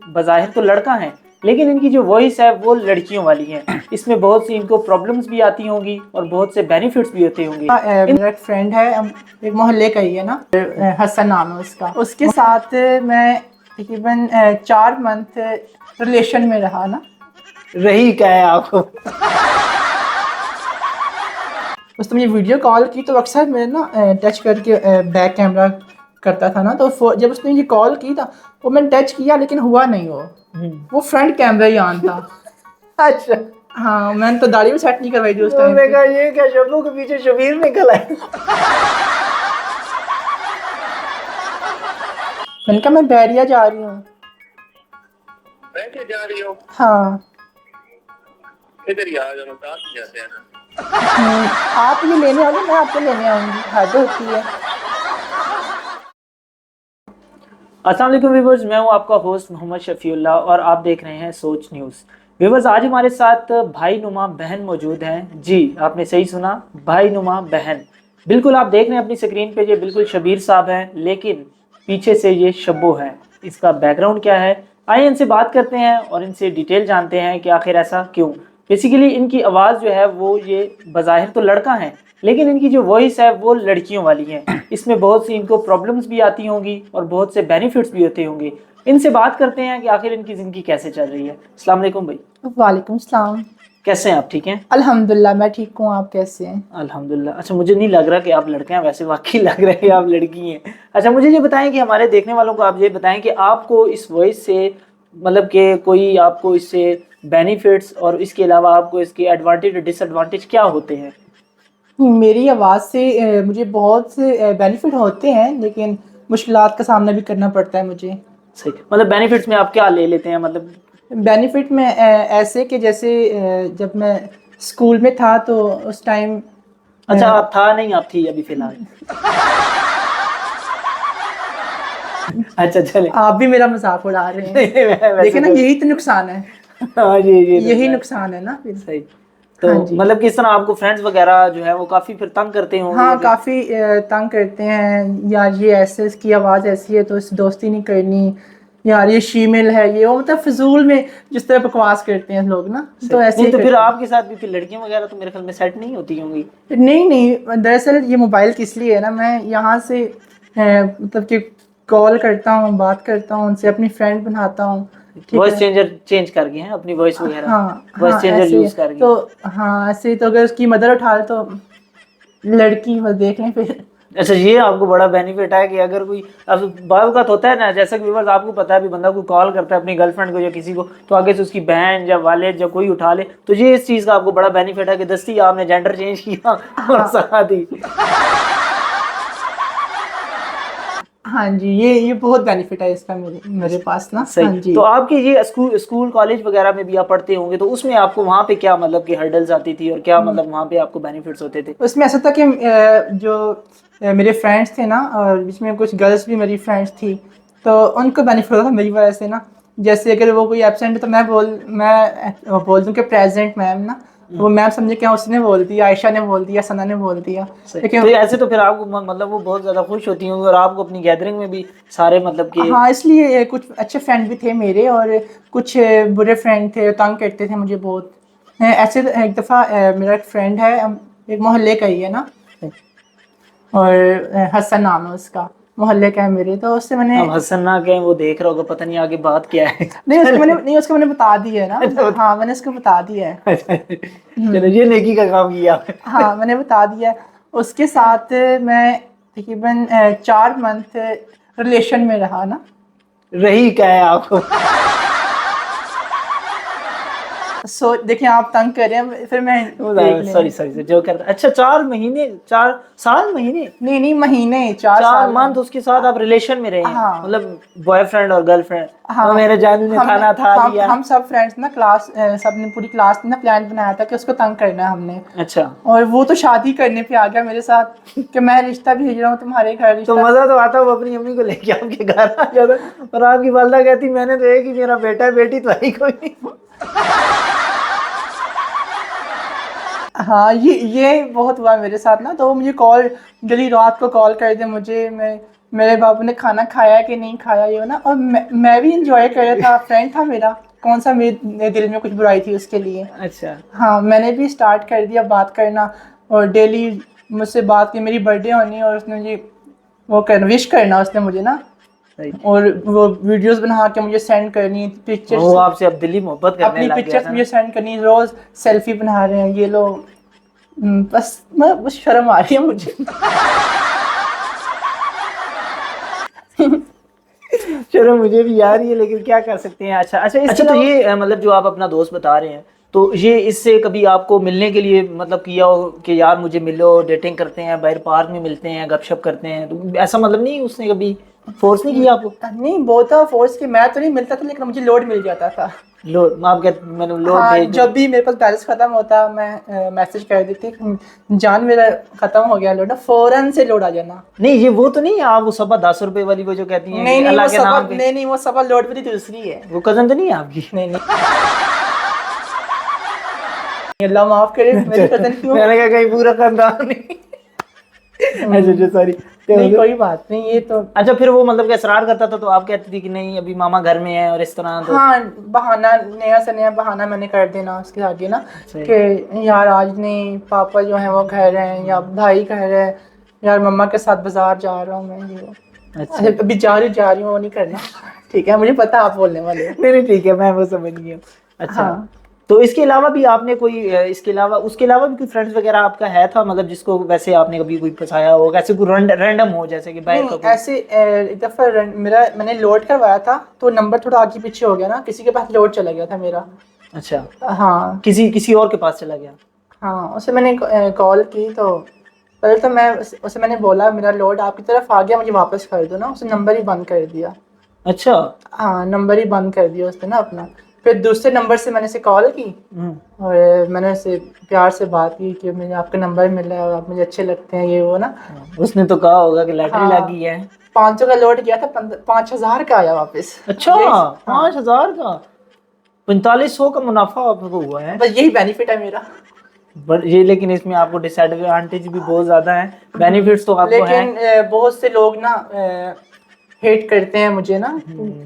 बज़ाहिर तो लड़का हैं, लेकिन इनकी जो वॉइस है वो लड़कियों वाली है। इसमें बहुत सी इनको प्रॉब्लम्स भी आती होंगी और बहुत से बेनिफिट्स भी होते होंगे। मेरा एक फ्रेंड है, एक मोहल्ले का ही है ना, हसन नाम है उसका। उसके साथ मैं तकरीबन 4 मंथ रिलेशन में रहा ना। रही क्या है आपको? उसने मुझे वीडियो कॉल की तो अक्सर मैं ना टच करके बैक कैमरा करता था ना, तो जब उसने मुझे कॉल की था वो मैंने टच किया लेकिन हुआ नहीं। वो फ्रंट कैमरा ही ऑन था। अच्छा, हाँ, मैंने तो दाढ़ी भी सेट नहीं करवाई थी उस टाइम मैंने पे। कहा ये क्या शब्बू के पीछे शबीर निकल आए। मैंने कहा मैं बैरिया जा रही हूँ। बैठे जा रही हो? हाँ। इधर ही आ जाओ, साथ ही जाते हैं ना। आप ये लेने आओगे, मैं आपको लेने आऊंगी, हद होती है। अस्सलाम वालेकुम व्यूवर्स, मैं हूं आपका होस्ट मोहम्मद शफीउल्लाह और आप देख रहे हैं सोच न्यूज़। व्यूवर्स, आज हमारे साथ भाई नुमा बहन मौजूद हैं। जी, आपने सही सुना, भाई नुमा बहन। बिल्कुल आप देख रहे हैं अपनी स्क्रीन पे, ये बिल्कुल शबीर साहब हैं, लेकिन पीछे से ये शब्बो है। इसका बैकग्राउंड क्या है, आइए इनसे बात करते हैं और इनसे डिटेल जानते हैं कि आखिर ऐसा क्यों। बेसिकली इनकी आवाज़ जो है वो ये बज़ाहिर तो लड़का है, लेकिन इनकी जो वॉइस है वो लड़कियों वाली है। इसमें बहुत सी इनको प्रॉब्लम्स भी आती होंगी और बहुत से बेनिफिट्स भी होते होंगे। इनसे बात करते हैं कि आखिर इनकी ज़िंदगी कैसे चल रही है। अस्सलाम वालेकुम भाई। वालेकुम सलाम। कैसे हैं आप? ठीक हैं? अल्हम्दुलिल्लाह मैं ठीक हूँ, आप कैसे हैं? अल्हम्दुलिल्लाह। अच्छा, मुझे नहीं लग रहा कि आप लड़के हैं, वैसे वाकई लग रहा है कि आप लड़की हैं। अच्छा, मुझे ये बताएं कि हमारे देखने वालों को आप ये बताएं कि आपको इस वॉइस से मतलब कि कोई आपको इससे बेनिफिट्स और इसके अलावा आपको इसके एडवांटेज और डिसएडवांटेज क्या होते हैं? मेरी आवाज़ से मुझे बहुत से बेनिफिट होते हैं, लेकिन मुश्किलात का सामना भी करना पड़ता है मुझे। सही, मतलब बेनिफिट्स में आप क्या ले लेते हैं? मतलब बेनिफिट में ऐसे कि जैसे जब मैं स्कूल में था तो उस टाइम। अच्छा, आप था नहीं, आप थी अभी फिलहाल। अच्छा चले। आप भी मेरा मजाक उड़ा रहे हैं। वैसे देखिए ना, तो- यही तो नुकसान है। हाँ जी, ये तो यही है। नुकसान है ना फिर। सही। तो हाँ जी। मतलब किस तरह आपको फ्रेंड्स वगैरह जो है वो काफी फिर तंग करते होंगे हाँ, कि- काफ़ी तंग करते हैं यार, ये ऐसे इसकी आवाज़ ऐसी है तो इस दोस्ती नहीं करनी, यार ये शीमेल है, ये वो, मतलब फिजूल में जिस तरह बकवास करते हैं लोग ना, तो ऐसे नहीं ही तो फिर करते हैं। आपके साथ भी फिर लड़कियां वगैरह तो मेरे ख्याल में सेट नहीं होती होंगी। नहीं नहीं, दरअसल ये मोबाइल किस लिए है ना, मैं यहाँ से मतलब कि कॉल करता हूँ, बात करता हूँ उनसे, अपनी फ्रेंड बनाता हूँ। ठीक वॉइस है। चेंजर चेंज कर गए हैं अपनी वॉइस वगैरह, हाँ वॉइस हाँ, चेंजर ऐसे ही है। यूज कर गए। तो हाँ, ऐसे ही तो अगर उसकी मदर उठा ले तो लड़की बस देख लें फिर। अच्छा, ये आपको बड़ा बेनिफिट है कि अगर कोई अब बात का होता है ना, जैसा कि व्यूअर्स आपको पता है, अभी बंदा कोई कॉल करता है अपनी गर्लफ्रेंड को या किसी को, तो आगे से उसकी बहन या वालिद या कोई उठा ले, तो ये इस चीज़ का आपको बड़ा बेनिफिट है कि दस्ती आपने जेंडर चेंज किया और साथ ही। हाँ जी, ये बहुत बेनिफिट है इसका मेरे मेरे पास ना। सही। हाँ जी। तो आपके ये स्कूल स्कूल कॉलेज वगैरह में भी आप पढ़ते होंगे, तो उसमें आपको वहाँ पे क्या मतलब कि हर्डल्स आती थी और क्या मतलब वहाँ पे आपको बेनिफिट्स होते थे? उसमें ऐसा था कि जो मेरे फ्रेंड्स थे ना, और जिसमें कुछ गर्ल्स भी मेरी फ्रेंड्स थी, तो उनको बेनिफिट होता था मेरी वजह से ना। जैसे अगर वो कोई एब्सेंट है तो मैं बोल दूँ कि प्रेजेंट मैम ना, वो मैम समझे क्या उसने बोल दिया, आयशा ने बोल दिया, सना ने बोल दिया। लेकिन तो ऐसे तो फिर आपको मतलब वो बहुत ज्यादा खुश होती होंगी और आपको अपनी गैदरिंग में भी सारे मतलब कि हाँ, इसलिए कुछ अच्छे फ्रेंड भी थे मेरे और कुछ बुरे फ्रेंड थे, तंग करते थे मुझे बहुत। ऐसे तो एक दफ़ा मेरा एक फ्रेंड है, एक मोहल्ले का ही है ना, और हसन नाम है उसका, मोहल्ले का है मेरे, तो उससे मैंने अब हसन ना कहें, वो देख रहा होगा, पता नहीं आगे बात क्या है। उसको मैंने बता दिया है ना। हाँ, मैंने उसको बता दिया है। चलो, ये नेकी का काम किया आपने। हाँ, मैंने बता दिया है। उसके साथ मैं तकरीबन 4 मंथ रिलेशन में रहा ना। रही क्या है आपको? देखिए आप तंग कर रहे हैं, फिर मैं देख लें। सॉरी सॉरी जो करता। अच्छा, 4 महीने, 4 साल महीने, नहीं महीने, 4 साल 4 मंथ उसके साथ आप रिलेशन में रहे हैं, हाँ मतलब बॉयफ्रेंड और गर्लफ्रेंड। हाँ। तो मेरे जानू ने खाना खा लिया। हम सब फ्रेंड्स ना, क्लास सब ने, पूरी क्लास ने ना प्लान बनाया था कि उसको तंग करना है हमने। अच्छा, और वो तो शादी करने पे आ गया मेरे साथ कि मैं रिश्ता भेज रहा हूँ तुम्हारे घर, तो रिश्ता। मजा तो आता, वो अपनी अम्मी को लेके आपके घर आ जाता और आपकी वालदा कहती मैंने तो एक ही मेरा बेटा है, बेटी तो है ही कोई। हाँ, ये बहुत हुआ मेरे साथ ना, तो वो मुझे कॉल, जल्दी रात को कॉल कर दे मुझे, मैं मेरे बाबू ने खाना खाया कि नहीं खाया ये ना, और मैं भी इंजॉय कर रहा था, फ्रेंड था मेरा, कौन सा मेरे दिल में कुछ बुराई थी उसके लिए। अच्छा। हाँ, मैंने भी स्टार्ट कर दिया बात करना, और डेली मुझसे बात की, मेरी बर्थडे होनी और उसने मुझे वो कर विश करना उसने मुझे ना, सही। और वो वीडियोस बना के मुझे सेंड करनी, पिक्चर्स, वो आपसे अब दिली मोहब्बत करने अपनी लग गया पिक्चर्स था मुझे ना। सेंड करनी, रोज सेल्फी बना रहे हैं ये लोग। बस शर्म आ रही है मुझे। चलो मुझे भी यार ये, लेकिन क्या कर सकते हैं। अच्छा अच्छा, तो ये मतलब जो आप अपना दोस्त बता रहे हैं, तो ये इससे कभी आपको मिलने के लिए मतलब किया हो कि यार मुझे मिलो, डेटिंग करते हैं, बाहर पार्क में मिलते हैं, गपशप करते हैं, तो ऐसा मतलब नहीं उसने कभी फोर्स नहीं किया आपको? नहीं, बहुत था फोर्स की, मैं तो नहीं मिलता था, लेकिन मुझे लोड मिल जाता था। लो आप क्या, मैंने लोड हाँ, भेज जब भी मेरे पास बैलेंस खत्म होता, मैं मैसेज कर देती, जान मेरा खत्म हो गया लोड ना, फौरन से लोड आ जाना। नहीं, ये वो तो नहीं है आप वो सबा 10 रुपए वाली वो जो कहती हैं नहीं कि नहीं, अल्लाह वो के सबा नाम पे? नहीं नहीं, वो सबा लोड वाली दूसरी है। वो कजन तो नहीं है आपकी? नहीं नहीं, अल्लाह माफ करे, मेरी कजन क्यों? मैंने कहा कहीं पूरा खानदान नहीं। अच्छा अच्छा, सॉरी। नहीं, कोई बात नहीं, ये तो। अच्छा, फिर वो मतलब कि असरार करता था तो आप कहती थी कि नहीं अभी मामा घर में है और इस तरह, तो हाँ, बहाना, नया से नया बहाना मैंने कर देना उसके आगे ना, सही। कि यार आज नहीं, पापा जो है वो घर हैं, या भाई घर है, यार मम्मा के साथ बाजार जा रहा हूँ मैं, ये वो। अच्छा अच्छा, अभी जा रही हूँ, वो नहीं करना। ठीक है, मुझे पता आप बोलने वाले हो। नहीं नहीं, ठीक है, मैं वो समझ गया। अच्छा, हाँ, तो इसके अलावा भी आपने कोई इसके अलावा उसके अलावा भी कोई फ्रेंड्स वगैरह आपका है था, मतलब जिसको वैसे आपने कभी कोई फंसाया हो, ऐसे कोई रैंडम हो जैसे कि बाहर का नहीं कोई? ऐसे एक दफ़ा मैंने लोड करवाया था, तो नंबर थोड़ा आगे पीछे हो गया ना, किसी के पास लोड चला गया था मेरा। अच्छा, हाँ किसी किसी और के पास चला गया? हाँ, उसे मैंने कॉल की, तो पहले तो उसे मैंने बोला मेरा लोड आपकी तरफ आ गया, मुझे वापस कर दो ना, उसने नंबर ही बंद कर दिया। अच्छा। हाँ, नंबर ही बंद कर दिया उसने ना अपना। फिर दूसरे नंबर से मैंने उसे कॉल की, और मैंने उससे प्यार से बात की कि मुझे आपका नंबर मिला है और आप मुझे अच्छे लगते हैं, ये वो ना। उसने तो कहा होगा कि लैटरी हाँ, लगी है। 500 का लोड किया था, 5,000 का आया वापस। अच्छा, हाँ, 5,000 का 4500 का मुनाफा आपको हुआ है। बस यही बेनिफिट है मेरा। बट ये, लेकिन इसमें आपको डिसएडवांटेज भी बहुत ज्यादा है, बेनिफिट्स तो आपको हैं। लेकिन बहुत से लोग ना हेट करते हैं मुझे ना,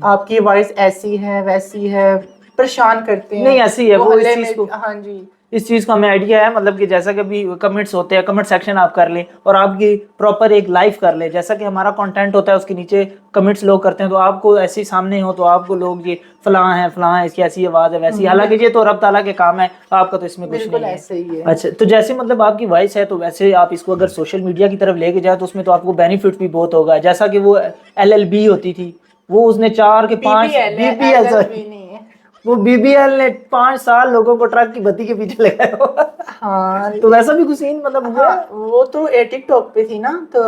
आपकी वॉइस ऐसी है वैसी है, परेशान करते हैं। नहीं ऐसी है वो, इस मोहल्ले चीज में, को, हाँ जी, इस चीज का हमें आइडिया है, मतलब कि जैसा कि अभी कमेंट्स होते हैं, कमेंट सेक्शन आप कर लें और आपकी प्रॉपर एक लाइव कर लें, जैसा कि हमारा कंटेंट होता है उसके नीचे कमेंट्स लोग करते हैं, तो आपको ऐसे सामने हो तो आपको लोग ये फलां है, इसकी ऐसी आवाज है वैसी, हालांकि ये तो रब ताला के काम है, आपका तो इसमें कुछ बिल्कुल नहीं है। ऐसे ही है। अच्छा, तो जैसे मतलब आपकी वॉइस है, तो वैसे आप इसको अगर सोशल मीडिया की तरफ लेके जाए तो उसमें तो आपको बेनिफिट भी बहुत होगा, जैसा कि वो LLB होती थी, वो उसने 4 के 5 BBL, LLB नहीं है। वो BBL ने 5 साल लोगों को ट्रक की बत्ती के पीछे लगाया हुआ। हाँ तो वैसा भी कुछ सीन मतलब हुआ हाँ, वो तो टिकटॉक पे थी ना, तो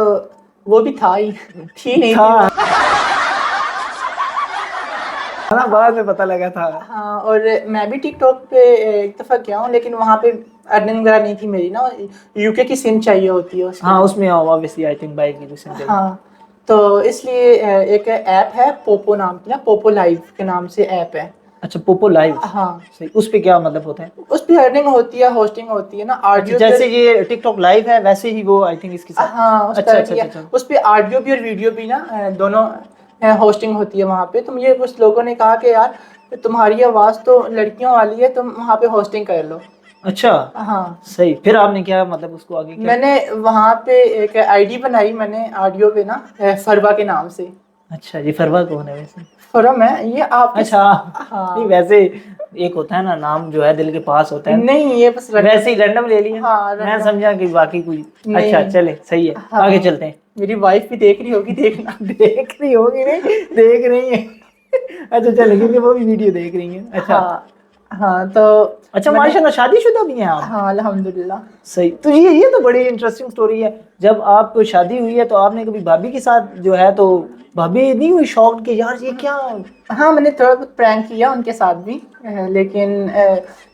वो भी था ही, थी नहीं था थी। ना, बाद में पता लगा था। हाँ, और मैं भी टिकटॉक पे एक दफ़ा गया हूँ, लेकिन वहाँ पे अर्निंग वगैरह नहीं थी मेरी ना, यूके की सिम चाहिए होती है उसके हाँ, लिए। उसमें ऑब्वियसली आई थिंक बाइक की कुछ चाहिए। हाँ, तो इसलिए एक ऐप है पोपो नाम की ना, पोपो लाइव के नाम से ऐप है। अच्छा, पोपो लाइव, हाँ, सही, उस पे क्या मतलब होता है? उस पे अर्निंग होती है, होस्टिंग होती है ना, अच्छा, ऑडियो जैसे ये टिकटॉक लाइव है वैसे ही वो आई थिंक इसके साथ। हाँ, उस अच्छा तरह अच्छा की है। अच्छा। उस पे ऑडियो भी और वीडियो भी ना, दोनों होस्टिंग होती है वहाँ पे। तो मुझे कुछ लोगों ने कहा कि यार तुम्हारी आवाज़ तो लड़कियों वाली है, तुम वहाँ पे होस्टिंग कर लो। अच्छा, हाँ, सही, फिर आपने क्या मतलब उसको आगे क्या? मैंने वहाँ पे एक आईडी बनाई मैंने ऑडियो पे ना, फरवा के नाम से। अच्छा, ये फरवा कौन है वैसे? फरम है ये आपके। अच्छा, नहीं हाँ, वैसे एक होता है ना नाम जो है दिल के पास होता है, नहीं ये बस वैसे ही रैंडम ले लिया। हाँ, मैं random। समझा कि बाकी कोई। अच्छा, नहीं, चले, सही है, हाँ, आगे चलते हैं। मेरी वाइफ भी देख रही होगी, देखना। देख रही होगी, नहीं देख रही है। अच्छा चले, क्योंकि वो भी वीडियो देख रही है। अच्छा हाँ हाँ, तो अच्छा, मैंने, माशाल्लाह शादीशुदा भी हैं आप? हाँ अल्हम्दुलिल्लाह। सही, तो ये तो बड़ी इंटरेस्टिंग स्टोरी है। जब आप शादी हुई है तो आपने कभी भाभी के साथ जो है, तो भाभी नहीं हुई शॉक्ड कि यार ये क्या? हाँ, मैंने थोड़ा बहुत प्रैंक किया उनके साथ भी, लेकिन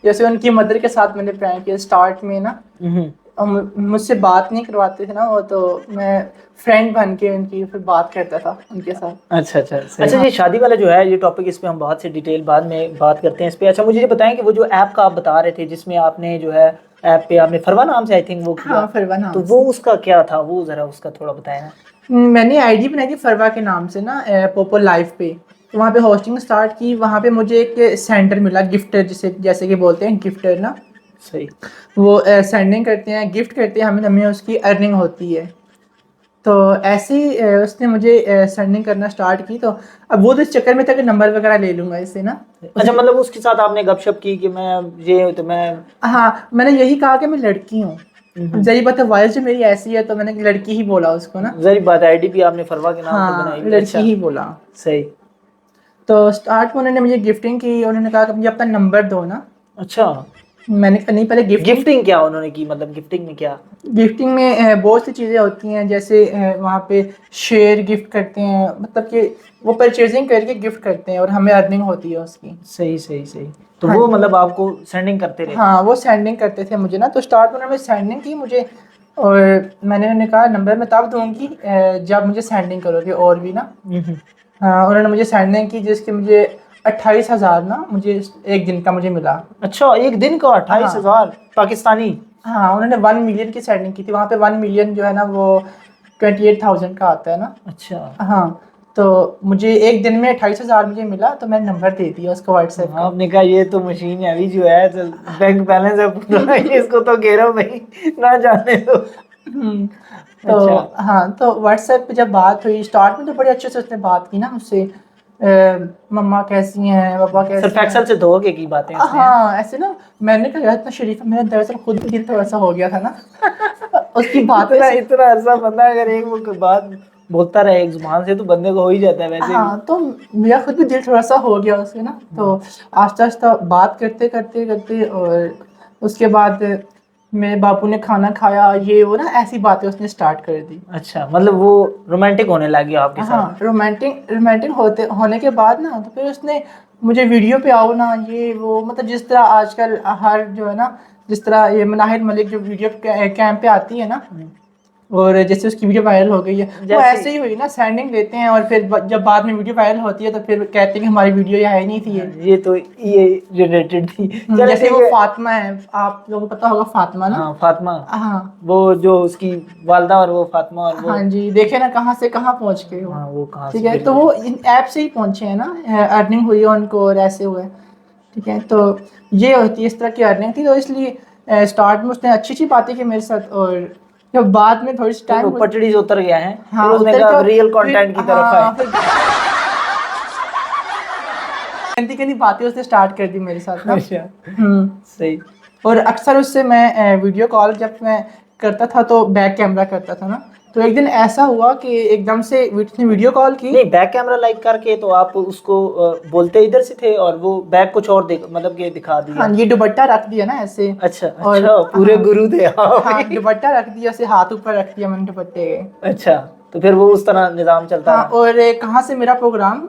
जैसे उनकी मदर के साथ मैंने प्रैंक किया स्टार्ट में ना, हम्म। मुझसे बात नहीं करवाते थे ना वो, तो मैं फ्रेंड बन के उनकी फिर बात करता था उनके साथ। अच्छा अच्छा, अच्छा, ये शादी वाला जो है ये टॉपिक, इस पे हम बहुत से डिटेल बाद में बात करते हैं इस पे। अच्छा, मुझे ये बताएं कि वो जो ऐप का आप बता रहे थे जिसमें आपने जो है ऐप पे आपने फरवा नाम से आई थिंक वो किया, हाँ, फरवा तो नाम वो से। उसका क्या था, वो जरा उसका थोड़ा बताएं ना। मैंने आईडी बनाई थी फरवा के नाम से ना, पोपो लाइव पे। तो वहाँ पे होस्टिंग स्टार्ट की, वहाँ पे मुझे एक सेंटर मिला, गिफ्टर जिसे जैसे कि बोलते हैं, गिफ्टर ना। सही। वो सेंडिंग करते हैं, गिफ्ट करते हैं हमें, हमें उसकी अर्निंग होती है। तो ऐसे ही उसने मुझे सेंडिंग करना स्टार्ट की। तो अब वो तो इस चक्कर में था कि नंबर वगैरह ले लूँगा इससे ना। अच्छा, मतलब उसके साथ आपने गपशप की कि मैं ये तो मैं। हाँ, मैंने यही कहा कि मैं लड़की हूँ। अब हम्म, जरी बात है, वॉइस जो मेरी ऐसी है तो मैंने लड़की ही बोला उसको ना। जरी बात है, आईडी भी आपने फरवा के नाम से बनाई हाँ, हुई है। लड़की अच्छा। ही बोला। सही। तो स्टार्ट में उन्होंने मुझे गिफ्टिंग की, उन्होंने कहा कि मुझे अपना नंबर दो ना। अच्छा, मैंने कहा नहीं, पहले गिफ्टिंग। गिफ्टिंग क्या उन्होंने की, मतलब गिफ्टिंग में क्या? गिफ्टिंग में बहुत सी चीज़ें होती हैं, जैसे वहाँ पे शेयर गिफ्ट करते हैं, मतलब कि वो परचेजिंग करके गिफ्ट करते हैं और हमें अर्निंग होती है उसकी। सही सही सही। तो हाँ वो मतलब आपको सेंडिंग करते रहे? हाँ, वो सेंडिंग करते थे मुझे ना। तो स्टार्ट में उन्होंने सेंडिंग की मुझे, और मैंने उन्हें कहा नंबर मैं तब दूंगी जब मुझे सेंडिंग करोगे और भी ना। हम्म। हाँ, उन्होंने मुझे सेंडिंग की जिसके मुझे 28,000 ना मुझे एक दिन का मुझे मिला। अच्छा, एक दिन का 28,000 पाकिस्तानी? हाँ, उन्होंने 1 मिलियन की सेटिंग की थी। वहाँ पे 1 मिलियन जो है ना वो 28,000 का आता है ना। अच्छा। हाँ, तो मुझे एक दिन में 28,000 मुझे मिला, तो मैंने नंबर दे दिया उसको व्हाट्सएप हाँ, का। आपने कहा ये तो मशीन है अभी जो है, तो बैंक बैलेंस है पूरा इसको तो घेरो भाई, ना जाने दो। हम्म, अच्छा। तो हाँ, तो व्हाट्सएप पे जब बात हुई स्टार्ट में तो बड़े अच्छे से उसने बात की ना मुझसे। मम्मा कैसी हैं, पापा सिर्फ कैसे हैं। एक्सेल से धोखे की बातें उसने हैं? हाँ, ऐसे ना। मैंने कहा यार इतना शरीफ है, मेरा दरअसल खुद भी दिल थोड़ा सा हो गया था ना उसकी बातें इतना से। इतना अरसा बंदा अगर एक वो बात बोलता रहे एक जुबान से, तो बंदे को हो ही जाता है वैसे भी। हाँ, तो मेरा खुद भी दिल थोड़ा सा हो गया उससे ना। तो आस्ता आस्ता बात करते करते करते, और उसके बाद मेरे बापू ने खाना खाया, ये वो ना ऐसी बातें उसने स्टार्ट कर दी। अच्छा, मतलब वो रोमांटिक होने लगी आपके हाँ, साथ? रोमांटिक रोमांटिक होने के बाद ना, तो फिर उसने मुझे वीडियो पे आओ ना, ये वो, मतलब जिस तरह आजकल हर जो है ना, जिस तरह ये मनाहिर मलिक जो वीडियो कैंप पे आती है ना, और जैसे उसकी वीडियो वायरल हो गई है, वो जैसे ऐसे ही हुई ना, सेंडिंग लेते हैं और फिर जब बाद में वीडियो वायरल होती है तो फिर कहते हैं कि हमारी वीडियो ये है नहीं थी ये। ये तो ये रिलेटेड थी। चलो जैसे ठीक वो है। फातिमा है, आप लोगों को पता होगा फातिमा ना। हाँ, फातिमा। हाँ वो जो उसकी वालदा और वो फातिमा और वो। हाँ जी, देखे ना कहाँ से कहाँ पहुँच गए वो। हाँ, वो कहाँ ठीक से है, तो बिल्कुल। वो इन ऐप से ही पहुँचे हैं ना, अर्निंग हुई है उनको और ऐसे हुए। ठीक है, तो ये होती है, इस तरह की अर्निंग थी। तो इसलिए स्टार्ट में उसने अच्छी अच्छी बातें की मेरे साथ, और जब बाद में थोड़ी सी फिर वो टाइम। पटड़ी से उतर गया है, फिर हाँ, उसने उतर कहा के अब रियल फिर कंटेंट की तरफ आए। हाँ, फिर गंदी गंदी बातें उसने स्टार्ट कर दी मेरे साथ ना। अच्छा। हम्म। सही। और अक्सर उससे मैं वीडियो कॉल जब मैं करता था तो बैक कैमरा करता था ना। तो एक दिन ऐसा हुआ कि एकदम से उसने वीडियो कॉल की। नहीं, बैक कैमरा लाइक करके तो आप उसको बोलते इधर से थे और वो बैक कुछ और मतलब कि दिखा हाँ, दिया? ये दुपट्टा रख दिया ना ऐसे। अच्छा और अच्छा, पूरे हाँ गुरु थे आप हाँ, भी। दुपट्टा रख दिया, ऐसे हाथ ऊपर रख दिया मैंने दुपट्टे के। अच्छा, तो फिर वो उस तरह निजाम चलता हाँ, रहा? और कहाँ से मेरा प्रोग्राम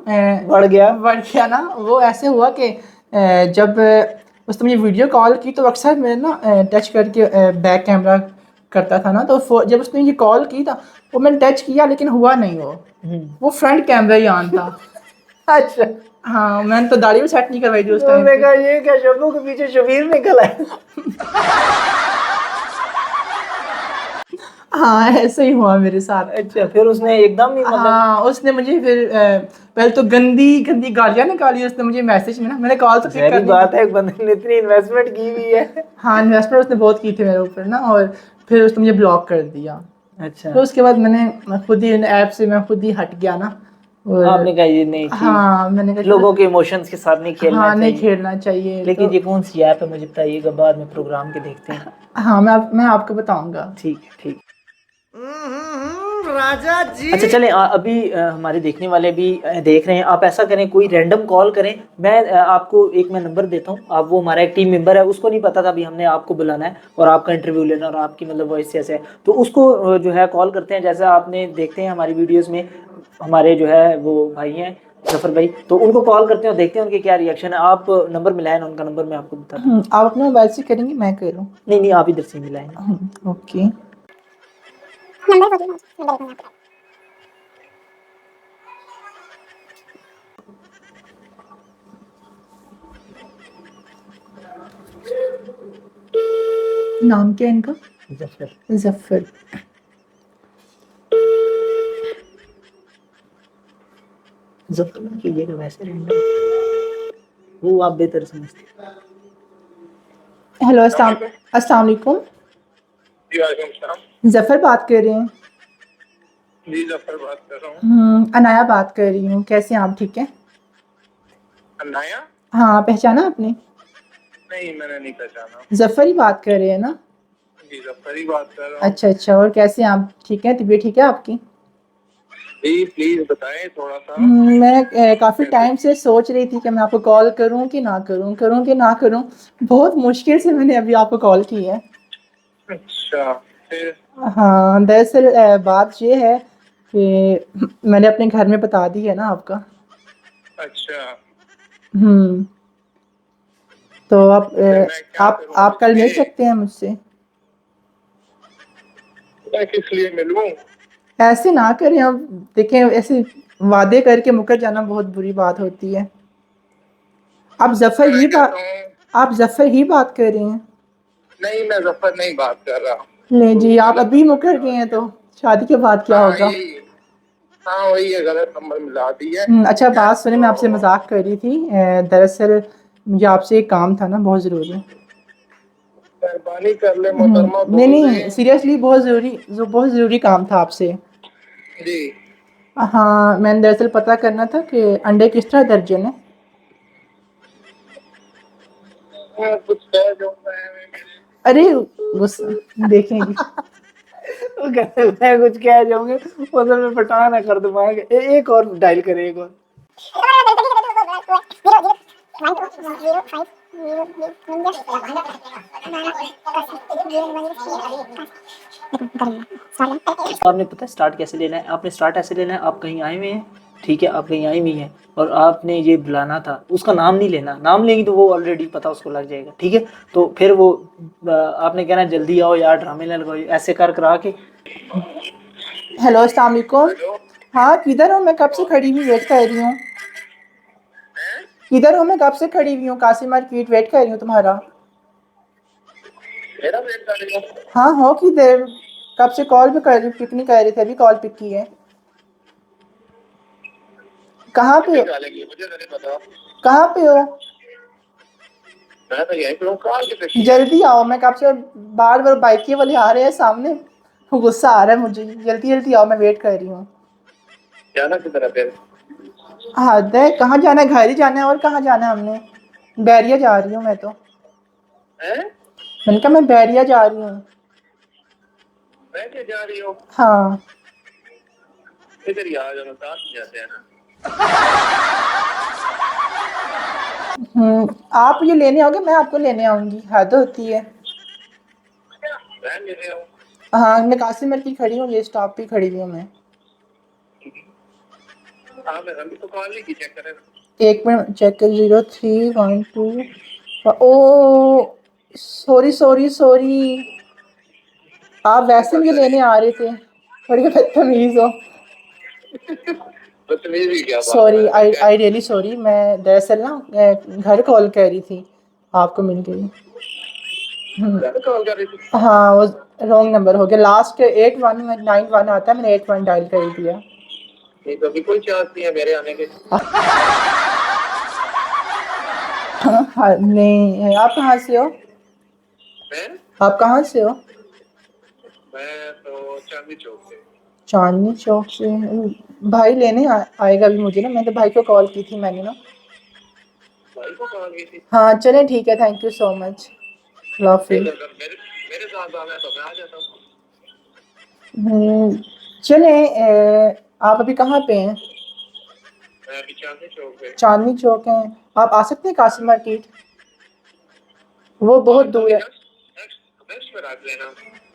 बढ़ गया? बढ़ गया ना, वो ऐसे हुआ कि जब उसने मुझे वीडियो कॉल की तो अक्सर मैं ना टच करके बैक कैमरा करता था ना। तो जब उसने ये कॉल की था, वो मैंने टच किया लेकिन हुआ नहीं वो फ्रंट कैमरा ही ऑन था। अच्छा, हाँ, मैंने तो दाढ़ी भी सेट नहीं करवाई थी उस तो टाइम उसने पे। कहा ये क्या, शब्बू के पीछे शबीर निकल आए? हाँ, ऐसे ही हुआ मेरे साथ। अच्छा, फिर उसने एकदम ही मतलब। हाँ, उसने मुझे फिर पहले तो गंदी गंदी गालियाँ निकाली उसने मुझे मैसेज में ना। मैंने कॉल तो पिक जहरी करनी थी। बात है, एक बंदे ने इतनी इन्वेस्टमेंट की हुई है। हाँ, इन्वेस्टमेंट उसने बहुत की थी मेरे ऊपर ना, और फिर उसने मुझे ब्लॉक कर दिया। अच्छा, तो उसके बाद मैं खुद ही इन ऐप से मैं खुद ही हट गया ना। आपने और कहा ये नहीं ठीक, हाँ, मैंने कहा लोगों के इमोशंस के साथ नहीं खेलना हाँ, नहीं चाहिए। खेलना चाहिए तो। लेकिन ये कौन सी ऐप है मुझे बताइएगा, बाद में प्रोग्राम के देखते हैं। हाँ, मैं आपको बताऊंगा। ठीक है, ठीक। राजा जी। अच्छा चलें, अभी हमारे देखने वाले भी देख रहे हैं। आप ऐसा करें, कोई रैंडम कॉल करें। आपको एक मैं नंबर देता हूँ, आप, वो हमारा एक टीम मेंबर है, उसको नहीं पता था अभी हमने आपको बुलाना है और आपका इंटरव्यू लेना और आपकी मतलब वॉइस जैसे है, तो उसको जो है कॉल करते हैं। जैसा आपने देखते हैं हमारी वीडियोस में, हमारे जो है वो भाई हैं जफर भाई, तो उनको कॉल करते हैं और देखते हैं उनके क्या रिएक्शन है। आप नंबर मिलाएं ना, उनका नंबर मैं आपको बताता हूँ। आप अपने मोबाइल से करेंगे, मैं करूँ? नहीं नहीं, आप इधर से मिलाएं। ओके। नाम क्या है इनका? जफर। जफर। जफर कीजिएगा वैसे रैंडम, वो आप बेहतर समझते हैं। हेलो, अस्सलाम वालेकुम। जी वालेकुम सलाम। जफ़र बात कर रहे हैं? जी जफर बात कर रहा हूँ। अनाया बात कर रही हूँ। कैसे हैं आप? ठीक है? अन्नाया? हाँ, पहचाना आपने? नहीं, मैंने नहीं पहचाना। जफ़र ही बात कर रहे हैं ना? जी जफर ही बात कर रहा हूँ। अच्छा अच्छा, और कैसे हैं आप? ठीक है? तबीयत ठीक है आपकी? जी प्लीज बताएं थोड़ा सा। मैं काफ़ी कैसे? टाइम से सोच रही थी कि मैं आपको कॉल करूं कि ना करूं, करूं कि ना करूं। बहुत मुश्किल से मैंने अभी आपको कॉल की है। अच्छा, फिर? हाँ, दरअसल बात ये है कि मैंने अपने घर में बता दी है ना आपका। अच्छा, हम्म तो फिर मैं क्या करूँ आप कल मिल इसमें? सकते हैं मुझसे? मैं किस लिए मिलूं? ऐसे ना करें अब। देखें, ऐसे वादे करके मुकर जाना बहुत बुरी बात होती है। आप जफर मैं ही कहता बात हूँ आप जफर ही बात कर रहे हैं? नहीं, मैं जफर नहीं बात कर रहा। ले तो जी, आप गलत अभी नंबर मुकर मिला गए हैं दिया। तो शादी के बाद क्या हाँ होगा? यही। हाँ वही है, गलत नंबर मिला दी है। अच्छा, खैर, बात सुने, मैं आपसे मजाक कर रही थी। दरअसल मुझे आपसे एक काम था ना, बहुत ज़रूरी। मेहरबानी कर ले मोहतरमा, नहीं बोल दे। नहीं, सीरियसली बहुत ज़रूरी काम था आपसे। जी। हाँ, मैंने दरअसल पता करना था कि अंडे किस तरह दर्जन है। मैं कुछ कह दूंगा मेरे। अरे गुस्सा देखेंगे। वो कहते हैं, मैं कुछ कह जाऊंगे उधर में पटाना कर दूंगा। एक और डायल करें, एक और। आपने पता है स्टार्ट कैसे लेना है? आपने स्टार्ट ऐसे लेना है, आप कहीं आए हुए हैं, ठीक है, आप कहीं आई हुई हैं और आपने ये बुलाना था, उसका नाम नहीं लेना। नाम लेंगी तो वो ऑलरेडी पता उसको लग जाएगा, ठीक है? तो फिर वो आपने कहना जल्दी आओ यार, ड्रामे ना लगाओ, ऐसे कर करा के। हेलो, अस्सलाम वालेकुम। हेलो। हाँ, किधर हो? मैं कब से खड़ी हुई वेट कर रही हूँ। हैं? किधर हो? मैं कब से खड़ी हुई हूँ कासिम मार्केट, वेट कर रही हूँ तुम्हारा। मेरा वेट कर रही हो? हाँ, हो किधर? कब से कॉल भी कर रही, पिक नहीं कर रही थे, अभी कॉल पिक की है। कहाँ पे कितनी हो? डालेंगी मुझे तो नहीं पता। कहाँ पे हो? मैं तो यहीं पे हूँ, कॉल कितने की है? जल्दी आओ, मैं कब से बार बार बाइक वाले आ रहे हैं सामने। गुस्सा आ रहा है मुझे, जल्दी जल्दी आओ, मैं वेट कर रही हूँ। जाना किधर है फिर? हद है, कहाँ जाना है? घर ही जाना है, और कहाँ जाना है हमने? बैरिया जा रही हूँ मैं तो। हैं? मैंने कहा मैं बैरिया जा रही हूँ। मैं क्या जा रही हो? हाँ। इधर ही आ जाओ, साथ ही जाते हैं ना। आप ये लेने आओगे, मैं आपको लेने आऊंगी? हद होती है। मैं ले रहा हूँ। हाँ, मैं कासिम की खड़ी हूँ, ये स्टॉप पे खड़ी हुई हूँ मैं। हाँ मैं अभी तो कॉल नहीं की, चेक करें। एक मिनट चेक कर। 0312। ओ, सॉरी सॉरी सॉरी। आप वैसे मुझे लेने आ रहे थे। बड़ी बदतमीज हो। बदतमीजी क्या बात सॉरी, है? मैं आई क्या? I really sorry. मैं दरअसल ना घर कॉल कर रही थी, आपको मिल गई। क्या कॉल कर रही थी? हाँ, वो रॉन्ग नंबर हो गया। लास्ट 8191 आता है, मैंने 81 डायल कर दिया। नहीं तो अभी कोई चांस नहीं है मेरे आने के। हाँ हाँ, नहीं, आप कहाँ से हो? मैं आप कहाँ से हो? मैं तो चांदनी चौक से। चांदनी चौक से। भाई लेने आएगा अभी मुझे ना, मैंने तो भाई को कॉल की थी मैंने ना। भाई को कॉल की थी? हाँ चलें, ठीक है, थैंक यू सो मच। नहीं लाफी। तो अगर मेरे मेरे साथ आना है तो मैं आ जाता हूँ। चलें, आप अभी कहाँ पे हैं? मैं अभी चांदनी चौक पे। चांदनी चौक हैं? आप आ सकते हैं कासिम मार्केट? वो बहुत आज दूर अभी है। नेक्स्ट नेक्स्ट नेक्स्ट में रख लेना।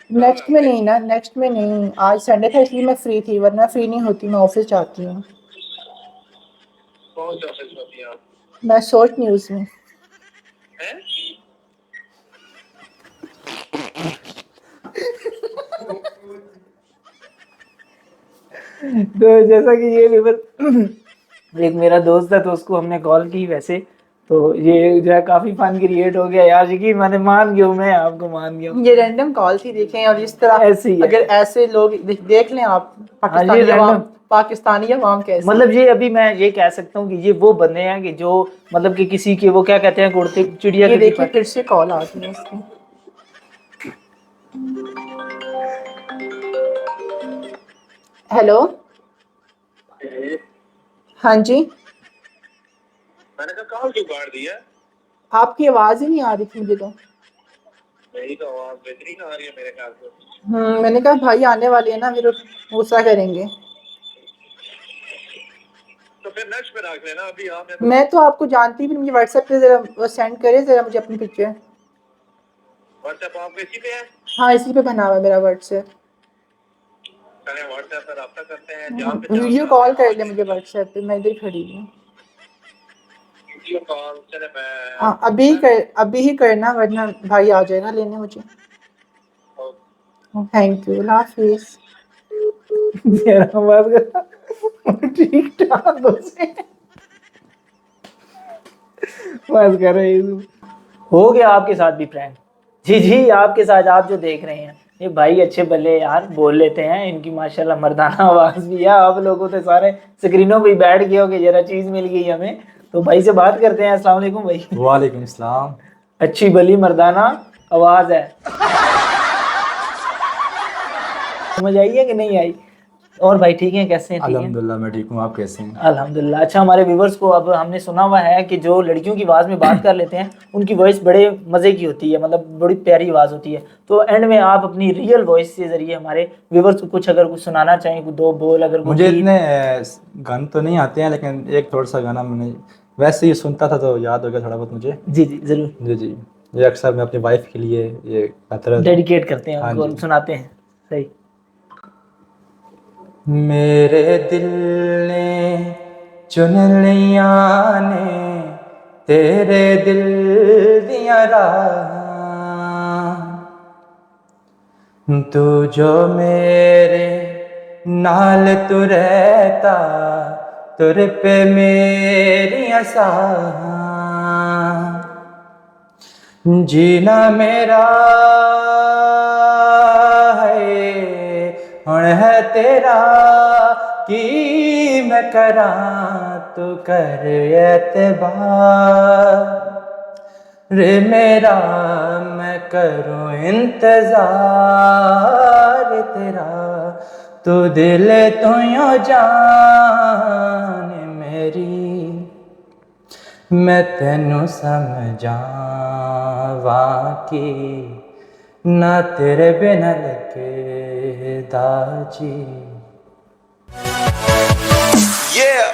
नेक्स्ट में नहीं ना, नेक्स्ट में नहीं, आज संडे था इसलिए मैं फ्री थी, वरना फ्री नहीं होती, मैं ऑफिस जाती हूँ। कौन सा ऑफिस होती है आप? मैं सोच न्यूज़ में। हैं? तो जैसा कि ये विवर एक मेरा दोस्त है तो उसको हमने कॉल की वैसे, तो ये जो है काफी फन क्रिएट हो गया यार, यकीन मैंने मान गया हूँ, मैं आपको मान गया हूँ। ये रैंडम कॉल थी, देखें। और इस तरह ऐसे ही है। अगर ऐसे लोग देख लें आप, हाँ, ये random- पाकिस्तानी अवाम कैसे, मतलब ये अभी मैं ये कह सकता हूँ कि ये वो बंदे हैं कि जो मतलब कि किसी के वो क्या कहते हैं, उड़ते चिड़िया ये के देखिए ऊपर। फिर से कॉल आ गई है इसकी। हेलो, हाँ जी, मैंने कहा कॉल क्यों काट दिया? आपकी आवाज ही नहीं आ रही थी मुझे तो। मेरी तो आवाज बेहतरीन आ रही है मेरे ख्याल से। मैंने कहा भाई आने वाले हैं ना, फिर गुस्सा करेंगे। तो फिर नेक्स्ट पे रख लेना अभी आप। मैं तो आपको जानती भी नहीं, मुझे व्हाट्सएप पे जरा सेंड करें जरा मुझे अपनी पिक्चर। व्हाट्सएप आपके इसी पे है? हाँ, इसी पे बना हुआ है मेरा व्हाट्सएप। चलें व्हाट्सएप पर रब्ता करते हैं। जहाँ पे वीडियो कॉल कर ले मुझे व्हाट्सएप पे, मैं इधर खड़ी हूँ। वीडियो कॉल चले मैं। हाँ, अभी ही करना, वरना भाई आ जाएगा लेने मुझे। थैंक यू, अल्लाह हाफिज़। मेरा बात ठीक ठाक बस कर रही हूँ। हो गया आपके साथ भी प्रैंक? जी जी, आपके साथ आप जो देख रहे हैं ये भाई अच्छे भले यार बोल लेते हैं, इनकी माशाल्लाह मर्दाना आवाज भी है। आप लोगों तो सारे स्क्रीनों पे बैठ गए हो कि जरा चीज मिल गई हमें, तो भाई से बात करते हैं। अस्सलाम वालेकुम भाई। वालेकुम सलाम। अच्छी भली मर्दाना आवाज है, समझ आई है कि नहीं आई? और भाई ठीक है, कैसे हैं? ठीक है अल्हम्दुलिल्लाह मैं ठीक हूँ, आप कैसे हैं? अल्हम्दुलिल्लाह। अच्छा, हमारे व्यूवर्स को अब हमने सुना हुआ है कि जो लड़कियों की आवाज़ में बात कर लेते हैं उनकी वॉइस बड़े मज़े की होती है, मतलब बड़ी प्यारी आवाज़ होती है। तो एंड में आप अपनी रियल वॉइस के ज़रिए हमारे व्यूवर्स को कुछ अगर कुछ सुनाना चाहें, दो बोल अगर कोई मुझे गीत। इतने गाने तो नहीं आते हैं, लेकिन एक थोड़ा सा गाना मैंने वैसे ही सुनता था तो याद हो गया थोड़ा बहुत मुझे। जी जी ज़रूर, जी जी, ये अक्सर मैं अपनी वाइफ के लिए ये गाता रहता हूँ। डेडिकेट करते हैं हाँ उनको, जी। सुनाते हैं। सही। मेरे दिल ने चुन लिया ने तेरे दिल दिया राह, तू जो मेरे नाल तू रहता तुर पे मेरी आसा, जीना मेरा है हुण है तेरा की मैं करा तू कर एतबार रे मेरा, मैं करूं इंतजार तेरा, तू दिल तू यो जान मेरी, मैं तेनू समझावा कि ना तेरे बिना लगे दाजी। Yeah.